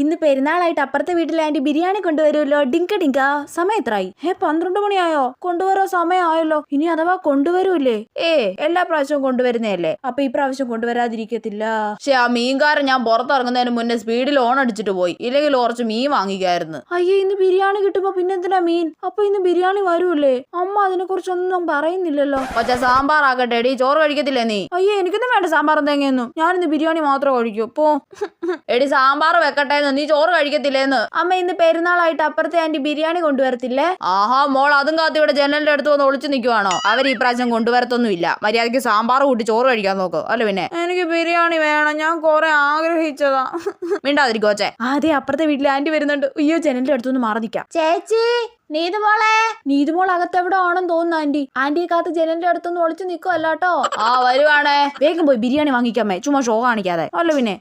ഇന്ന് പെരുന്നാളായിട്ട് അപ്പുറത്തെ വീട്ടിലെ ആന്റി ബിരിയാണി കൊണ്ടുവരുമല്ലോ. ഡിങ്ക ഡിങ്ക. സമയം എത്രയായി? 12 മണിയായോ? കൊണ്ടുവരാൻ സമയമായല്ലോ. ഇനി അഥവാ കൊണ്ടുവരൂല്ലേ? എല്ലാ പ്രാവശ്യവും കൊണ്ടുവരുന്നതല്ലേ, അപ്പൊ ഈ പ്രാവശ്യം കൊണ്ടുവരാതിരിക്കത്തില്ല. പക്ഷെ ആ മീൻകാരൻ ഞാൻ പുറത്തിറങ്ങുന്നതിന് മുന്നേ സ്പീഡിൽ ഓൺ അടിച്ചിട്ട് പോയി, ഇല്ലെങ്കിൽ കുറച്ച് മീൻ വാങ്ങിക്കായിരുന്നു. അയ്യേ, ഇന്ന് ബിരിയാണി കിട്ടുമ്പോ പിന്നെന്തിനാ മീൻ? അപ്പൊ ഇന്ന് ബിരിയാണി വരൂല്ലേ? അമ്മ അതിനെ കുറിച്ചൊന്നും പറയുന്നില്ലല്ലോ. പക്ഷെ സാമ്പാർ ആക്കട്ടെ എടി, ചോറ് കഴിക്കത്തില്ലേ നീ? അയ്യേ, എനിക്കൊന്നും വേണ്ട സാമ്പാറും തേങ്ങയൊന്നും. ഞാനിന്ന് ബിരിയാണി മാത്രം കഴിക്കൂ. പോ എടി, സാമ്പാർ വെക്കട്ടെ, നീ ചോറ് കഴിക്കത്തില്ലേന്ന്. അമ്മ ഇന്ന് പെരുന്നാളായിട്ട് അപ്പുറത്തെ ആന്റി ബിരിയാണി കൊണ്ടുവരത്തില്ലേ? ആഹാ മോൾ, അതും കാത്തി ഇവിടെ ജനലിന്റെ അടുത്ത് വന്ന് ഒളിച്ചു നിൽക്കുവാണോ? അവർ ഈ പ്രാവശ്യം കൊണ്ടുവരത്തൊന്നുമില്ല. മര്യാദയ്ക്ക് സാമ്പാർ കൂട്ടി ചോറ് കഴിക്കാൻ നോക്ക്. അല്ല പിന്നെ എനിക്ക് ബിരിയാണി വേണം, ഞാൻ കുറെ ആഗ്രഹിച്ചതാ. മിണ്ടാതിരിക്കോച്ചേ. അതെ, അപ്പുറത്തെ വീട്ടിലെ ആന്റി വരുന്നുണ്ട്. അയ്യോ, ജനലിന്റെ അടുത്തൊന്ന് മാറി നിൽക്കാം. ചേച്ചി, നീതുമോൾ അകത്തെവിടെ ആണെന്ന് തോന്നുന്നു. ആന്റിയെ കാത്ത് ജനലിന്റെ അടുത്തൊന്ന് ഒളിച്ചു നിൽക്കുവല്ലോ. ആ വരുവാണേ, വേഗം പോയി ബിരിയാണി വാങ്ങിക്കാമേ, ചുമ്മാ ഷോ കാണിക്കാതെ. അല്ല പിന്നെ